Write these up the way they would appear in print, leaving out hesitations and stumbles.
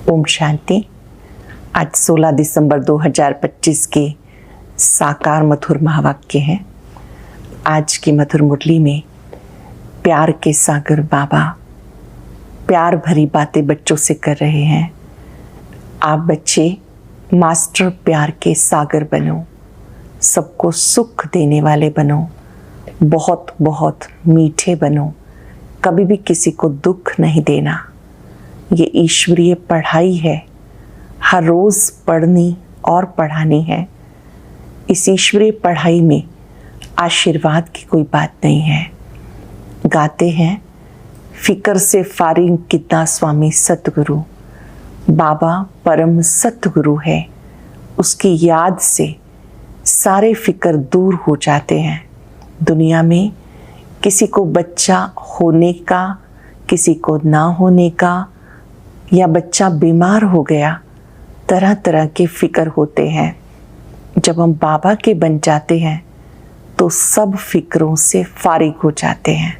ओम शांति। आज 16 दिसंबर 2025 के साकार मधुर महावाक्य हैं। आज की मधुर मुरली में प्यार के सागर बाबा प्यार भरी बातें बच्चों से कर रहे हैं। आप बच्चे मास्टर प्यार के सागर बनो, सबको सुख देने वाले बनो, बहुत बहुत मीठे बनो, कभी भी किसी को दुख नहीं देना। ये ईश्वरीय पढ़ाई है, हर रोज़ पढ़नी और पढ़ानी है। इस ईश्वरीय पढ़ाई में आशीर्वाद की कोई बात नहीं है। गाते हैं, फिक्र से फारिग कितना स्वामी सतगुरु, बाबा परम सतगुरु है, उसकी याद से सारे फिक्र दूर हो जाते हैं। दुनिया में किसी को बच्चा होने का, किसी को ना होने का, या बच्चा बीमार हो गया, तरह तरह के फिक्र होते हैं। जब हम बाबा के बन जाते हैं तो सब फिक्रों से फारिग हो जाते हैं।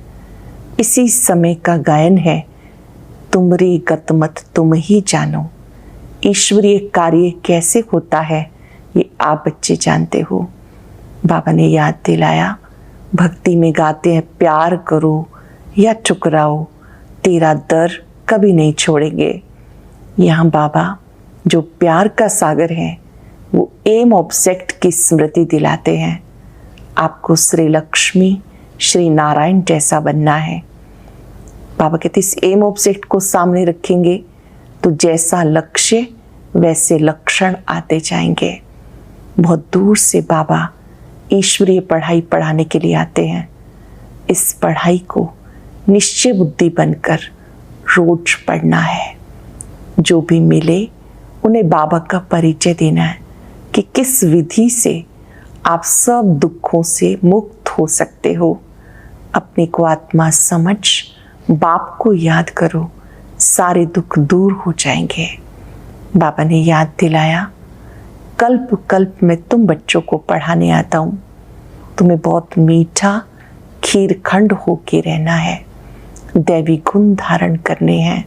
इसी समय का गायन है, तुमरी गतमत तुम ही जानो। ईश्वरीय कार्य कैसे होता है ये आप बच्चे जानते हो। बाबा ने याद दिलाया, भक्ति में गाते हैं, प्यार करो या ठुकराओ, तेरा दर कभी नहीं छोड़ेंगे। यहाँ बाबा जो प्यार का सागर है वो एम ऑब्जेक्ट की स्मृति दिलाते हैं। आपको श्री लक्ष्मी श्री नारायण जैसा बनना है। बाबा कहते इस एम ऑब्जेक्ट को सामने रखेंगे तो जैसा लक्ष्य वैसे लक्षण आते जाएंगे। बहुत दूर से बाबा ईश्वरीय पढ़ाई पढ़ाने के लिए आते हैं। इस पढ़ाई को निश्चय बुद्धि बनकर रोज पढ़ना है। जो भी मिले उन्हें बाबा का परिचय देना है कि किस विधि से आप सब दुखों से मुक्त हो सकते हो। अपने को आत्मा समझ बाप को याद करो, सारे दुख दूर हो जाएंगे। बाबा ने याद दिलाया, कल्प कल्प में तुम बच्चों को पढ़ाने आता हूँ। तुम्हें बहुत मीठा खीरखंड होके रहना है, दैवी गुण धारण करने हैं।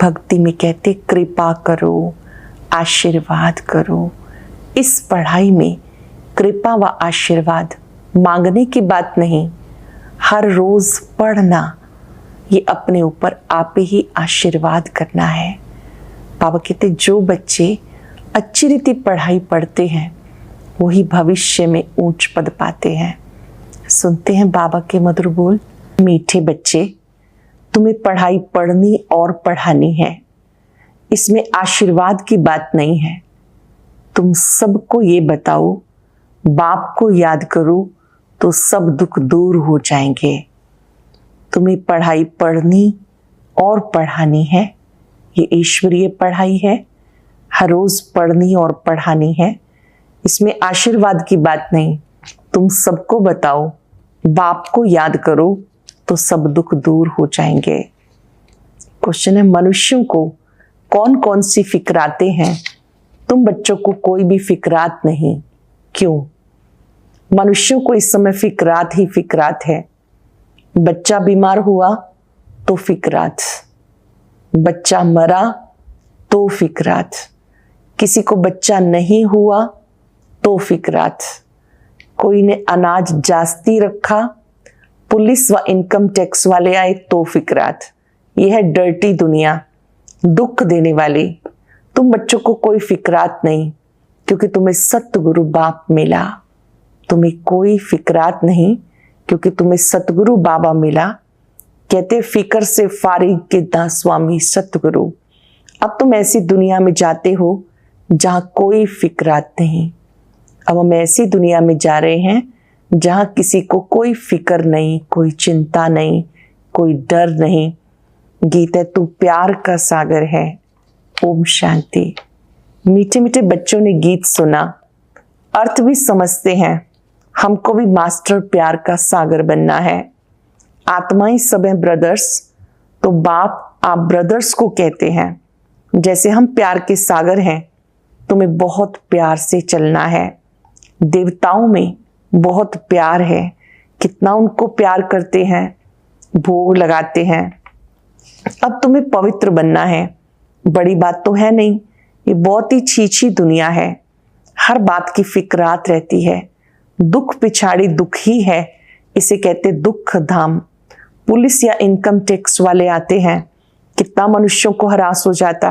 भक्ति में कहते कृपा करो, आशीर्वाद करो। इस पढ़ाई में कृपा व आशीर्वाद मांगने की बात नहीं, हर रोज पढ़ना, ये अपने ऊपर आप ही आशीर्वाद करना है। बाबा कहते जो बच्चे अच्छी रीति पढ़ाई पढ़ते हैं वही भविष्य में ऊंच पद पाते हैं। सुनते हैं बाबा के मधुर बोल, मीठे बच्चे तुम्हें पढ़ाई पढ़नी और पढ़ानी है। इसमें आशीर्वाद की बात नहीं है। तुम सबको ये बताओ, बाप को याद करो तो सब दुख दूर हो जाएंगे। तुम्हें पढ़ाई पढ़नी और पढ़ानी है। ये ईश्वरीय पढ़ाई है, हर रोज पढ़नी और पढ़ानी है। इसमें आशीर्वाद की बात नहीं। तुम सबको बताओ, बाप को याद करो तो सब दुख दूर हो जाएंगे। क्वेश्चन है, मनुष्यों को कौन कौन सी फिक्राते हैं? तुम बच्चों को कोई भी फिक्रात नहीं। क्यों? मनुष्यों को इस समय फिक्रात ही फिक्रात है। बच्चा बीमार हुआ तो फिक्रात, बच्चा मरा तो फिक्रात, किसी को बच्चा नहीं हुआ तो फिक्रात, कोई ने अनाज जास्ती रखा, पुलिस व इनकम टैक्स वाले आए तो फिक्रात। यह है डर्टी दुनिया, दुख देने वाली। तुम बच्चों को कोई फिक्रात नहीं, क्योंकि तुम्हें सतगुरु बाप मिला। तुम्हें कोई फिक्रात नहीं क्योंकि तुम्हें सतगुरु बाबा मिला। कहते फिक्र से फारिग कितना स्वामी सतगुरु। अब तुम ऐसी दुनिया में जाते हो जहां कोई फिक्रात नहीं। अब हम ऐसी दुनिया में जा रहे हैं जहां किसी को कोई फिक्र नहीं, कोई चिंता नहीं, कोई डर नहीं। गीत है, तू प्यार का सागर है। ओम शांति। मीठे मीठे बच्चों ने गीत सुना, अर्थ भी समझते हैं। हमको भी मास्टर प्यार का सागर बनना है। आत्मा ही सब है ब्रदर्स, तो बाप आप ब्रदर्स को कहते हैं। जैसे हम प्यार के सागर हैं, तुम्हें बहुत प्यार से चलना है। देवताओं में बहुत प्यार है, कितना उनको प्यार करते हैं, भोग लगाते हैं। अब तुम्हें पवित्र बनना है, बड़ी बात तो है नहीं, ये बहुत ही छीछी दुनिया है। हर बात की फिक्रात रहती है, दुख पिछाड़ी दुख ही है, इसे कहते दुख धाम। पुलिस या इनकम टैक्स वाले आते हैं, कितना मनुष्यों को हरास हो जाता,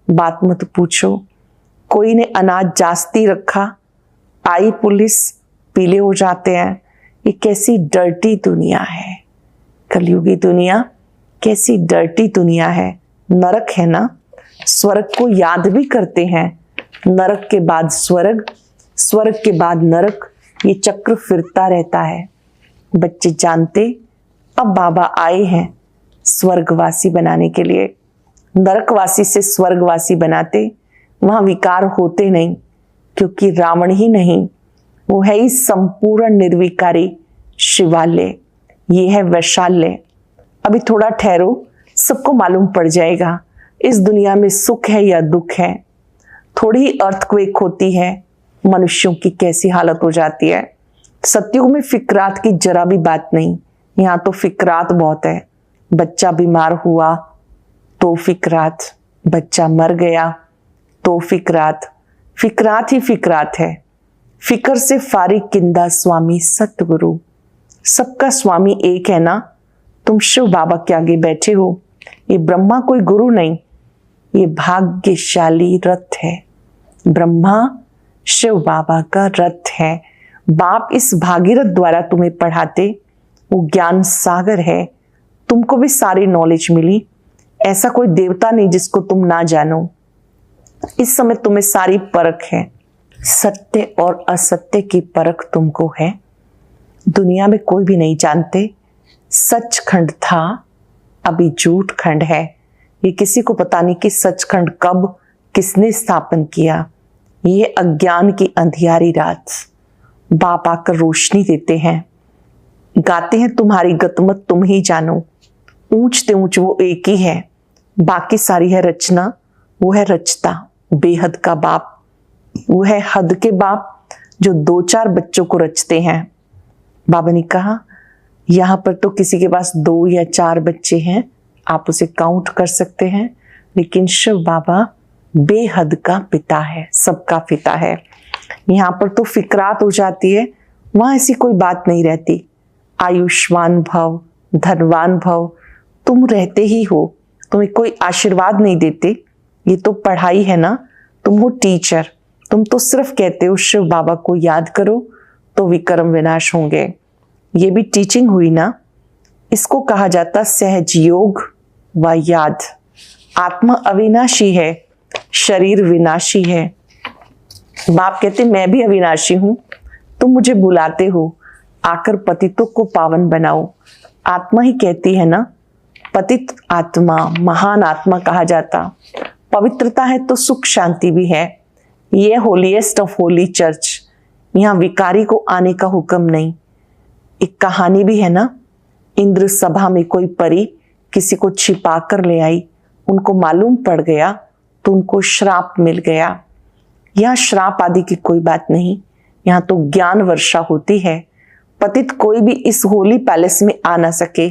बात मत पूछो। कोई ने अनाज जास्ती रखा, आई पुलिस, पीले हो जाते हैं। ये कैसी डर्टी दुनिया है, कलयुगी दुनिया कैसी डर्टी दुनिया है। नरक है ना, स्वर्ग को याद भी करते हैं, नरक के बाद स्वर्ग, स्वर्ग के बाद नरक, ये चक्र फिरता रहता है। बच्चे जानते अब बाबा आए हैं स्वर्गवासी बनाने के लिए। नरकवासी से स्वर्गवासी बनाते, वहां विकार होते नहीं, क्योंकि रावण ही नहीं, वो है ही संपूर्ण निर्विकारी शिवालय, ये है वैशाल्य। अभी थोड़ा ठहरो, सबको मालूम पड़ जाएगा इस दुनिया में सुख है या दुख है। थोड़ी ही अर्थक्वेक होती है, मनुष्यों की कैसी हालत हो जाती है। सतयुग में फिक्रात की जरा भी बात नहीं, यहाँ तो फिक्रात बहुत है। बच्चा बीमार हुआ तो फिक्रात, बच्चा मर गया तो फिक्रात, फिक्रात ही फिक्रात है। फिक्र से फारिग किंदा स्वामी सतगुरु, सबका स्वामी एक है ना। तुम शिव बाबा के आगे बैठे हो, ये ब्रह्मा कोई गुरु नहीं, ये भाग्यशाली रथ है। ब्रह्मा शिव बाबा का रथ है। बाप इस भागीरथ द्वारा तुम्हें पढ़ाते, वो ज्ञान सागर है, तुमको भी सारी नॉलेज मिली। ऐसा कोई देवता नहीं जिसको तुम ना जानो। इस समय तुम्हें सारी परख है, सत्य और असत्य की परख तुमको है। दुनिया में कोई भी नहीं जानते सचखंड था, अभी झूठ खंड है। ये किसी को पता नहीं कि सचखंड कब किसने स्थापन किया। ये अज्ञान की अंधियारी रात बाप आकर रोशनी देते हैं, गाते हैं तुम्हारी गतमत तुम ही जानो। ऊंचते ऊंच वो एक ही है, बाकी सारी है रचना, वो है रचता बेहद का बाप। वो है हद के बाप जो 2-4 बच्चों को रचते हैं। बाबा ने कहा यहाँ पर तो किसी के पास 2 या 4 बच्चे हैं, आप उसे काउंट कर सकते हैं, लेकिन शिव बाबा बेहद का पिता है, सबका पिता है। यहाँ पर तो फिक्रात हो जाती है, वहां ऐसी कोई बात नहीं रहती। आयुष्मान भव, धनवान भव, तुम रहते ही हो, तुम्हें कोई आशीर्वाद नहीं देते। ये तो पढ़ाई है ना, तुम हो टीचर, तुम तो सिर्फ कहते हो शिव बाबा को याद करो तो विक्रम विनाश होंगे। ये भी टीचिंग हुई ना। इसको कहा जाता सहज योग व याद। आत्मा अविनाशी है, शरीर विनाशी है। बाप कहते मैं भी अविनाशी हूं, तुम मुझे बुलाते हो, आकर पतितों को पावन बनाओ। आत्मा ही कहती है ना, पतित आत्मा महान आत्मा कहा जाता। पवित्रता है तो सुख शांति भी है। ये होलीएस्ट ऑफ होली चर्च, यहाँ विकारी को आने का हुक्म नहीं। एक कहानी भी है ना, इंद्र सभा में कोई परी किसी को छिपा कर ले आई, उनको मालूम पड़ गया तो उनको श्राप मिल गया। यहाँ श्राप आदि की कोई बात नहीं, यहाँ तो ज्ञान वर्षा होती है। पतित कोई भी इस होली पैलेस में आ ना सके।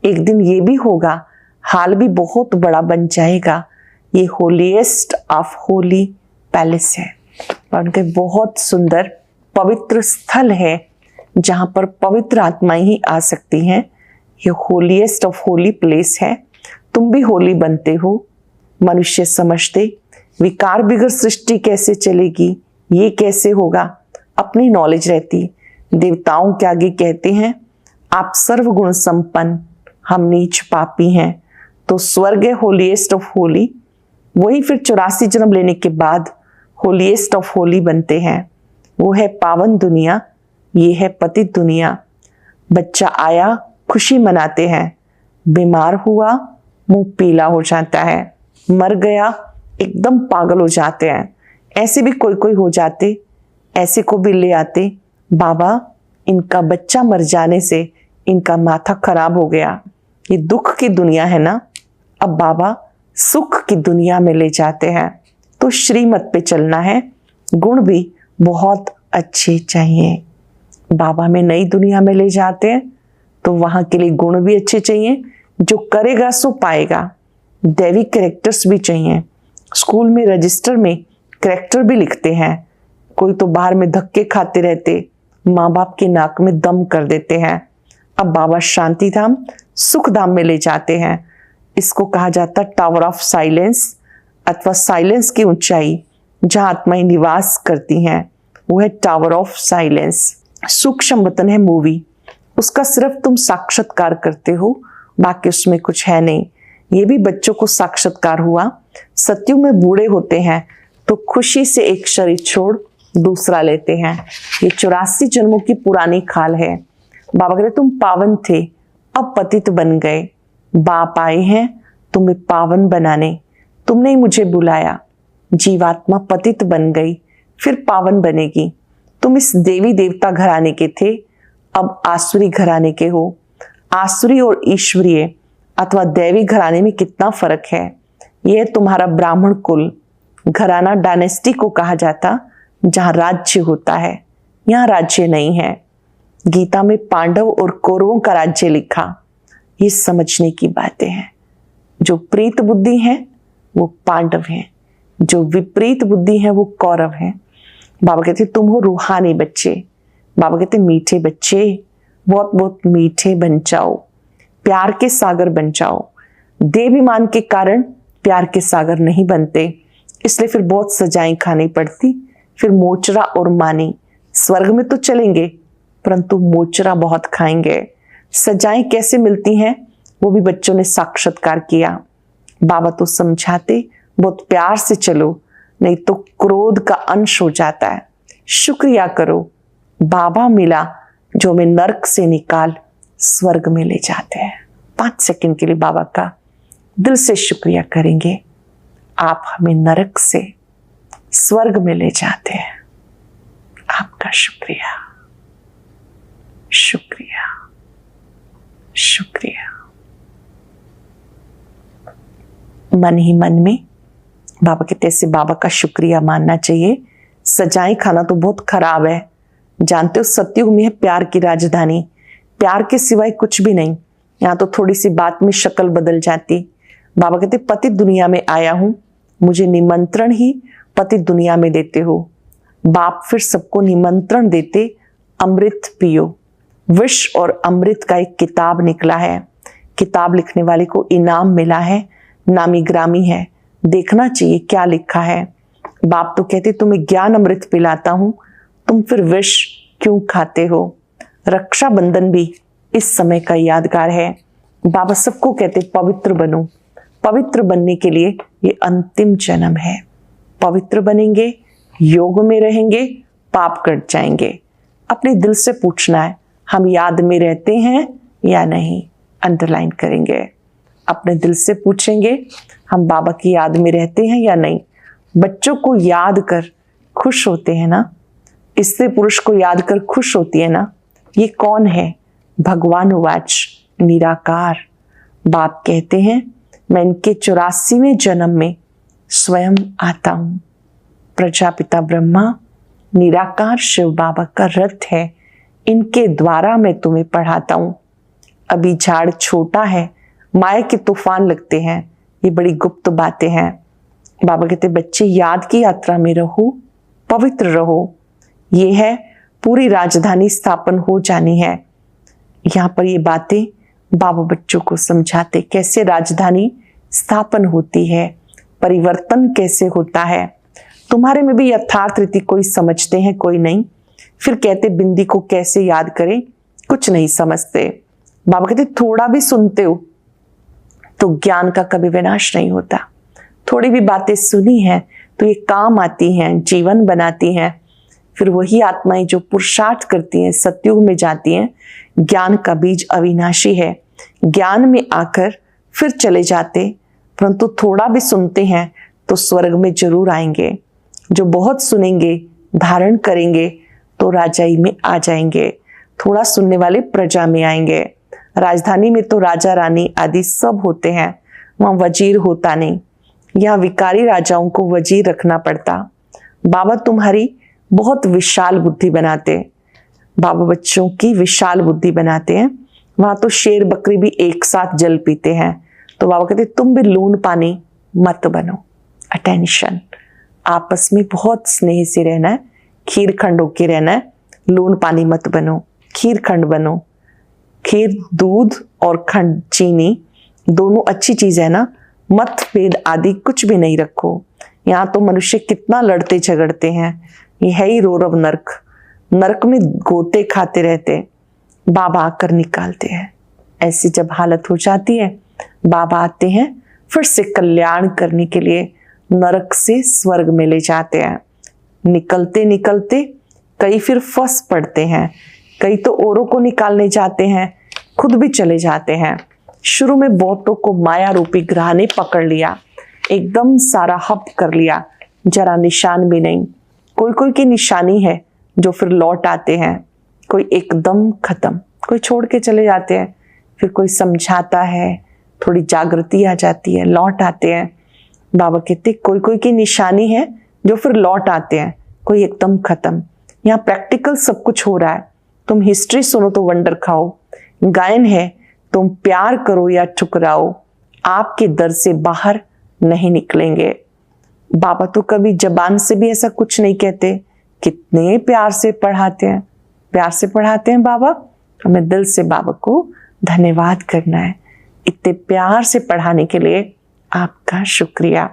एक दिन ये भी होगा, हाल भी बहुत बड़ा बन जाएगा। ये होलीएस्ट ऑफ होली पैलेस है, उनके बहुत सुंदर पवित्र स्थल है जहां पर पवित्र आत्माएं ही आ सकती हैं। ये होलीएस्ट ऑफ होली प्लेस है। तुम भी होली बनते हो। मनुष्य समझते विकार बिगर सृष्टि कैसे चलेगी, ये कैसे होगा, अपनी नॉलेज रहती। देवताओं के आगे कहते हैं आप सर्वगुण संपन्न, हम नीच पापी हैं। तो स्वर्ग है होलीएस्ट ऑफ होली, वही फिर 84 जन्म लेने के बाद होलीएस्ट ऑफ होली बनते हैं। वो है पावन दुनिया, ये है पतित दुनिया। बच्चा आया खुशी मनाते हैं, बीमार हुआ मुंह पीला हो जाता है, मर गया एकदम पागल हो जाते हैं। ऐसे भी कोई कोई हो जाते, ऐसे को भी ले आते, बाबा इनका बच्चा मर जाने से इनका माथा खराब हो गया। ये दुख की दुनिया है ना, अब बाबा सुख की दुनिया में ले जाते हैं। तो श्रीमत पे चलना है, गुण भी बहुत अच्छे चाहिए। बाबा में नई दुनिया में ले जाते हैं तो वहां के लिए गुण भी अच्छे चाहिए। जो करेगा सो पाएगा, दैवी कैरेक्टर्स भी चाहिए। स्कूल में रजिस्टर में कैरेक्टर भी लिखते हैं। कोई तो बाहर में धक्के खाते रहते, माँ बाप के नाक में दम कर देते हैं। अब बाबा शांति धाम सुख धाम में ले जाते हैं। इसको कहा जाता टावर ऑफ साइलेंस अथवा साइलेंस की ऊंचाई जहां आत्माएं निवास करती हैं, वो है टावर ऑफ साइलेंस। सूक्ष्म वतन है मूवी, उसका सिर्फ तुम साक्षात्कार करते हो, बाकी उसमें कुछ है नहीं। ये भी बच्चों को साक्षात्कार हुआ। सत्युग में बूढ़े होते हैं तो खुशी से एक शरीर छोड़ दूसरा लेते हैं। ये 84 जन्मों की पुरानी खाल है। बाबा कहते तुम पावन थे, अब पतित बन गए। बाप आए हैं तुम्हें पावन बनाने, तुमने ही मुझे बुलाया। जीवात्मा पतित बन गई, फिर पावन बनेगी। तुम इस देवी देवता घराने के थे, अब आसुरी घराने के हो। आसुरी और ईश्वरीय अथवा दैवी घराने में कितना फर्क है। यह तुम्हारा ब्राह्मण कुल घराना डायनेस्टी को कहा जाता, जहां राज्य होता है, यहाँ राज्य नहीं है। गीता में पांडव और कौरवों का राज्य लिखा। ये समझने की बातें हैं। जो प्रीत बुद्धि है वो पांडव हैं, जो विपरीत बुद्धि है वो कौरव हैं। बाबा कहते तुम हो रूहानी बच्चे। बाबा कहते मीठे बच्चे, बहुत बहुत मीठे बन जाओ, प्यार के सागर बन जाओ। देवाभिमान के कारण प्यार के सागर नहीं बनते, इसलिए फिर बहुत सजाएं खानी पड़ती, फिर मोचरा और मानी। स्वर्ग में तो चलेंगे परंतु मोचरा बहुत खाएंगे। सजाएं कैसे मिलती हैं वो भी बच्चों ने साक्षात्कार किया। बाबा तो समझाते बहुत प्यार से चलो, नहीं तो क्रोध का अंश हो जाता है। शुक्रिया करो, बाबा मिला जो हमें नरक से निकाल स्वर्ग में ले जाते हैं। 5 सेकंड के लिए बाबा का दिल से शुक्रिया करेंगे। आप हमें नरक से स्वर्ग में ले जाते हैं, आपका शुक्रिया, शुक्रिया, शुक्रिया। मन ही मन में बाबा कहते ऐसे बाबा का शुक्रिया मानना चाहिए। सजाएं खाना तो बहुत खराब है। जानते हो सतयुग में है प्यार की राजधानी, प्यार के सिवाय कुछ भी नहीं। यहाँ तो थोड़ी सी बात में शक्ल बदल जाती। बाबा कहते पतित दुनिया में आया हूं, मुझे निमंत्रण ही पतित दुनिया में देते हो। बाप फिर सबको निमंत्रण देते, अमृत पियो। विष और अमृत का एक किताब निकला है। किताब लिखने वाले को इनाम मिला है, नामी ग्रामी है, देखना चाहिए क्या लिखा है। बाप तो कहते तुम्हें ज्ञान अमृत पिलाता हूं, तुम फिर विष क्यों खाते हो। रक्षाबंधन भी इस समय का यादगार है। बाबा सबको कहते पवित्र बनो। पवित्र बनने के लिए ये अंतिम जन्म है। पवित्र बनेंगे, योग में रहेंगे, पाप कट जाएंगे। अपने दिल से पूछना है हम याद में रहते हैं या नहीं, अंडरलाइन करेंगे। अपने दिल से पूछेंगे हम बाबा की याद में रहते हैं या नहीं। बच्चों को याद कर खुश होते हैं ना, स्त्री पुरुष को याद कर खुश होती है ना। ये कौन है? भगवान उवाच निराकार। बाप कहते हैं मैं इनके 84वें जन्म में स्वयं आता हूं। प्रजापिता ब्रह्मा निराकार शिव बाबा का रथ है, इनके द्वारा मैं तुम्हें पढ़ाता हूं। अभी झाड़ छोटा है, माया के तूफान लगते हैं, ये बड़ी गुप्त बातें हैं। बाबा कहते बच्चे याद की यात्रा में रहो, पवित्र रहो। ये है पूरी राजधानी स्थापन हो जानी है। यहाँ पर ये बातें बाबा बच्चों को समझाते कैसे राजधानी स्थापन होती है, परिवर्तन कैसे होता है। तुम्हारे में भी यथार्थ रीति कोई समझते हैं कोई नहीं। फिर कहते बिंदी को कैसे याद करें, कुछ नहीं समझते। बाबा कहते थोड़ा भी सुनते हो तो ज्ञान का कभी विनाश नहीं होता। थोड़ी भी बातें सुनी हैं तो ये काम आती हैं, जीवन बनाती हैं। फिर वही आत्माएं जो पुरुषार्थ करती हैं, सतयुग में जाती हैं। ज्ञान का बीज अविनाशी है, ज्ञान में आकर फिर चले जाते, परंतु थोड़ा भी सुनते हैं तो स्वर्ग में जरूर आएंगे। जो बहुत सुनेंगे, धारण करेंगे तो राजाई में आ जाएंगे। थोड़ा सुनने वाले प्रजा में आएंगे। राजधानी में तो राजा रानी आदि सब होते हैं, वहां वजीर होता नहीं। यहाँ विकारी राजाओं को वजीर रखना पड़ता। बाबा तुम्हारी बहुत विशाल बुद्धि बनाते, बाबा बच्चों की विशाल बुद्धि बनाते हैं। वहां तो शेर बकरी भी एक साथ जल पीते हैं, तो बाबा कहते तुम भी लून पानी मत बनो। अटेंशन, आपस में बहुत स्नेह से रहना है, खीर खंड होके रहना है। लून पानी मत बनो, खीर खंड बनो। खीर दूध और खंड चीनी दोनों अच्छी चीज है ना, मतभेद आदि कुछ भी नहीं रखो। यहाँ तो मनुष्य कितना लड़ते झगड़ते हैं, ये है ही रौरव नरक। नरक में गोते खाते रहते, बाबा आकर निकालते हैं। ऐसी जब हालत हो जाती है, बाबा आते हैं फिर से कल्याण करने के लिए, नरक से स्वर्ग में ले जाते हैं। निकलते निकलते कई फिर फंस पड़ते हैं, कई तो औरों को निकालने जाते हैं, खुद भी चले जाते हैं। शुरू में बहुतों को माया रूपी ग्रह ने पकड़ लिया, एकदम सारा हप कर लिया, जरा निशान भी नहीं। कोई कोई की निशानी है जो फिर लौट आते हैं, कोई एकदम खत्म, कोई छोड़ के चले जाते हैं, फिर कोई समझाता है, थोड़ी जागृति आ जाती है, लौट आते हैं। बाबा कहते कोई कोई की निशानी है जो फिर लौट आते हैं, कोई एकदम खत्म। यहाँ प्रैक्टिकल सब कुछ हो रहा है। तुम हिस्ट्री सुनो तो वंडर खाओ, गायन है तुम प्यार करो या ठुकराओ, आपके दर से बाहर नहीं निकलेंगे। बाबा तो कभी जबान से भी ऐसा कुछ नहीं कहते, कितने प्यार से पढ़ाते हैं, प्यार से पढ़ाते हैं बाबा। हमें दिल से बाबा को धन्यवाद करना है, इतने प्यार से पढ़ाने के लिए आपका शुक्रिया।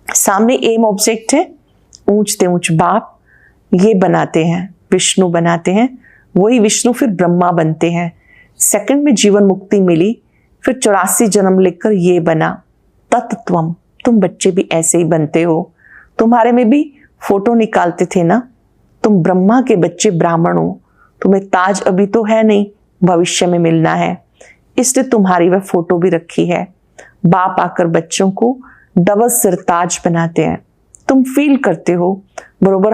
सामने एम ऑब्जेक्ट है, ऊंचते ऊंच बाप ये बनाते हैं, विष्णु बनाते हैं, वही विष्णु फिर ब्रह्मा बनते हैं। सेकंड में जीवन मुक्ति मिली, फिर 84 जन्म लेकर ये बना तत्त्वम। तुम बच्चे भी ऐसे ही बनते हो, तुम्हारे में भी फोटो निकालते थे ना, तुम ब्रह्मा के बच्चे ब्राह्मण हो, तुम्हें ताज अभी तो है नहीं, भविष्य में मिलना है, इसलिए तुम्हारी वह फोटो भी रखी है। बाप आकर बच्चों को डबल सिरताज बनाते हैं। तुम फील करते हो बरोबर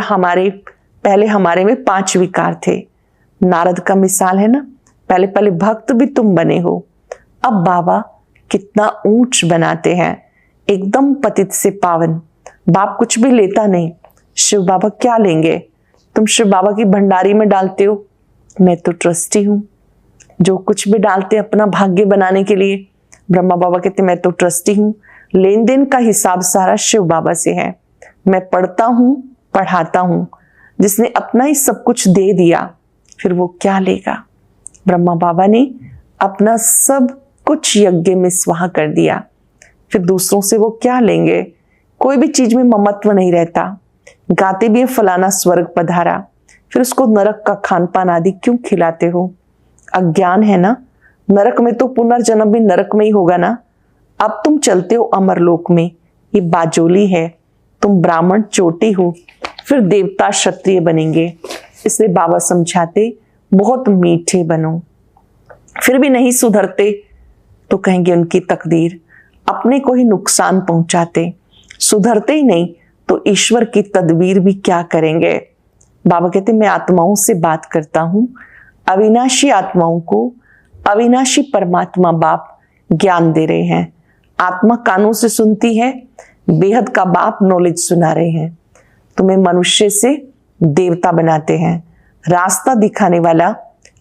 पहले हमारे में 5 विकार थे। नारद का मिसाल है ना, पहले पहले भक्त भी तुम बने हो, अब बाबा कितना ऊंच बनाते हैं, एकदम पतित से पावन। बाप कुछ भी लेता नहीं, शिव बाबा क्या लेंगे? तुम शिव बाबा की भंडारी में डालते हो, मैं तो ट्रस्टी हूं, जो कुछ भी डालते अपना भाग्य बनाने के लिए। ब्रह्मा बाबा कहते मैं तो ट्रस्टी हूं, लेन देन का हिसाब सारा शिव बाबा से है। मैं पढ़ता हूं, पढ़ाता हूं, जिसने अपना ही सब कुछ दे दिया, फिर वो क्या लेगा? ब्रह्मा बाबा ने अपना सब कुछ यज्ञ में स्वाहा कर दिया, फिर दूसरों से वो क्या लेंगे? कोई भी चीज में ममत्व नहीं रहता। गाते भी फलाना स्वर्ग पधारा, फिर उसको नरक का खान पान आदि क्यों खिलाते हो? अज्ञान है ना। नरक में तो पुनर्जन्म भी नरक में ही होगा ना। अब तुम चलते हो अमरलोक में, ये बाजोली है। तुम ब्राह्मण चोटी हो, फिर देवता क्षत्रिय बनेंगे। इसलिए बाबा समझाते बहुत मीठे बनो। फिर भी नहीं सुधरते तो कहेंगे उनकी तकदीर, अपने को ही नुकसान पहुंचाते। सुधरते ही नहीं तो ईश्वर की तदबीर भी क्या करेंगे? बाबा कहते मैं आत्माओं से बात करता हूं, अविनाशी आत्माओं को अविनाशी परमात्मा बाप ज्ञान दे रहे हैं। आत्मा कानों से सुनती है, बेहद का बाप नॉलेज सुना रहे हैं। तुम्हें मनुष्य से देवता बनाते हैं। रास्ता दिखाने वाला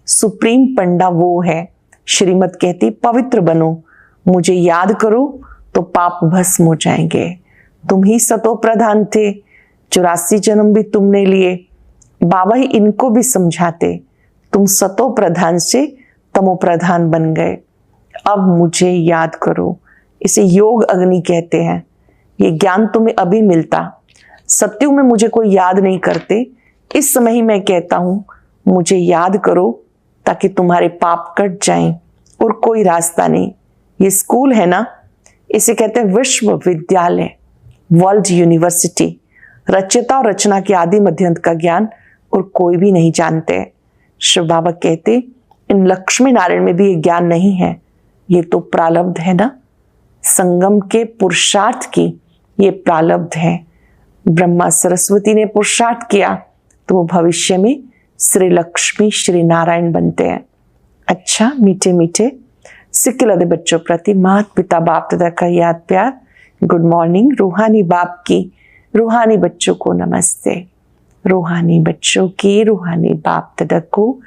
सुप्रीम पंडा वो है। श्रीमत कहती पवित्र बनो, मुझे याद करो तो पाप भस्म हो जाएंगे। तुम ही सतो प्रधान थे, 84 जन्म भी तुमने लिए। बाबा ही इनको भी समझाते, तुम सतो प्रधान से तमो प्रधान बन गए, अब मुझे याद करो। इसे योग अग्नि कहते हैं। ये ज्ञान तुम्हें अभी मिलता, सत्युग में मुझे कोई याद नहीं करते, इस समय ही मैं कहता हूं मुझे याद करो ताकि तुम्हारे पाप कट जाएं, और कोई रास्ता नहीं। ये स्कूल है ना, इसे कहते हैं विश्वविद्यालय, वर्ल्ड यूनिवर्सिटी। रचयिता और रचना के आदि मध्यंत का ज्ञान और कोई भी नहीं जानते। शिव बाबा कहते इन लक्ष्मी नारायण में भी ये ज्ञान नहीं है, ये तो प्रारब्ध है ना, संगम के पुरुषार्थ की ये प्रारब्ध है। ब्रह्मा सरस्वती ने पुरुषार्थ किया तो वो भविष्य में श्री लक्ष्मी श्री नारायण बनते हैं। अच्छा मीठे मीठे सिक्किलदे बच्चों प्रति माता पिता बाप दादा का याद प्यार। Good morning. रूहानी बाप की रूहानी बच्चों को नमस्ते। रूहानी बच्चों की रूहानी बाप दादा को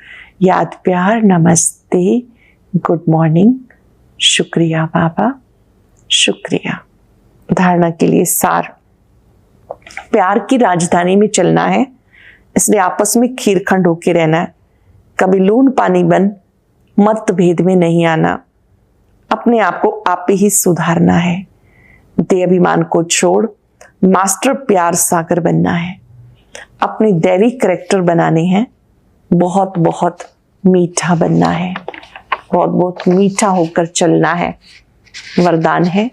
याद प्यार नमस्ते, गुड मॉर्निंग, शुक्रिया बाबा। शुक्रिया। धारणा के लिए सार, प्यार की राजधानी में चलना है, इसलिए आपस में खीरखंड होके रहना है। कभी लून पानी बन मतभेद में नहीं आना। अपने आप को आप ही सुधारना है। देह अभिमान को छोड़ मास्टर प्यार सागर बनना है। अपने दैवी करैक्टर बनाने हैं। बहुत बहुत मीठा बनना है। बहुत बहुत मीठा होकर चलना है। वरदान है,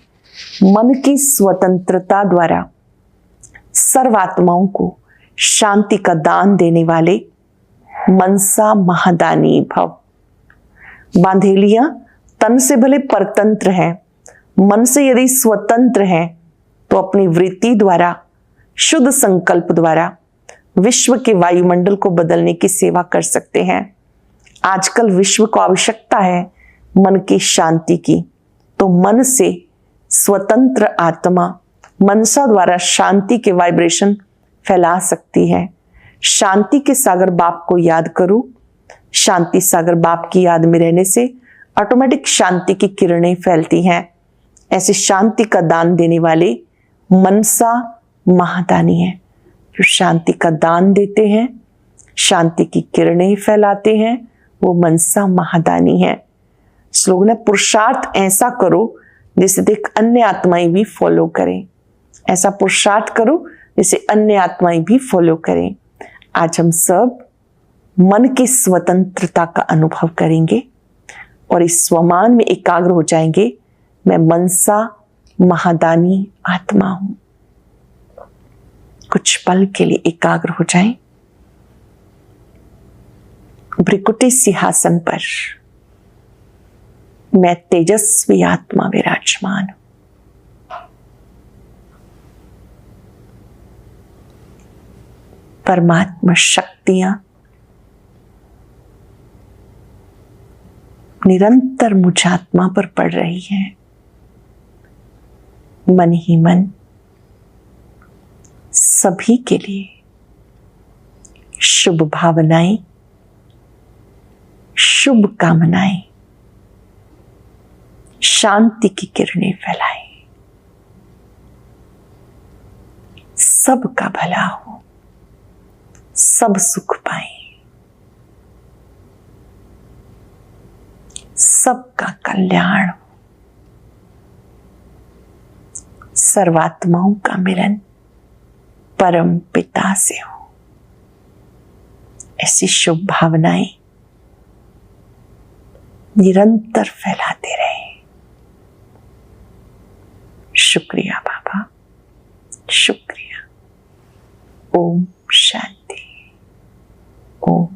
मन की स्वतंत्रता द्वारा सर्वात्माओं को शांति का दान देने वाले मनसा महादानी भव। बांधेलियां तन से भले परतंत्र हैं, मन से यदि स्वतंत्र हैं तो अपनी वृत्ति द्वारा, शुद्ध संकल्प द्वारा विश्व के वायुमंडल को बदलने की सेवा कर सकते हैं। आजकल विश्व को आवश्यकता है मन की शांति की, तो मन से स्वतंत्र आत्मा मनसा द्वारा शांति के वाइब्रेशन फैला सकती है। शांति के सागर बाप को याद करो। शांति सागर बाप की याद में रहने से ऑटोमेटिक शांति की किरणें फैलती हैं। ऐसे शांति का दान देने वाले मनसा महादानी हैं, जो शांति का दान देते हैं, शांति की किरणें फैलाते हैं, वो मनसा महादानी है। स्लोगन है, पुरुषार्थ ऐसा करो जिसे देख अन्य आत्माएं भी फॉलो करें। ऐसा पुरुषार्थ करो जिसे अन्य आत्माएं भी फॉलो करें। आज हम सब मन की स्वतंत्रता का अनुभव करेंगे और इस स्वमान में एकाग्र हो जाएंगे। मैं मनसा महादानी आत्मा हूं। कुछ पल के लिए एकाग्र हो जाएं। भ्रिकुटी सिंहासन पर मैं तेजस्वी आत्मा विराजमान हूं। परमात्मा शक्तियां निरंतर मुझ आत्मा पर पड़ रही हैं। मन ही मन सभी के लिए शुभ भावनाएं, शुभ कामनाएं, शांति की किरणें फैलाएं। सबका भला हो, सब सुख पाएं, सबका कल्याण हो, सर्वात्माओं का मिलन परम पिता से हो। ऐसी शुभ भावनाएं निरंतर फैलाते रहे। शुक्रिया बाबा, शुक्रिया। ओम शांति। ओम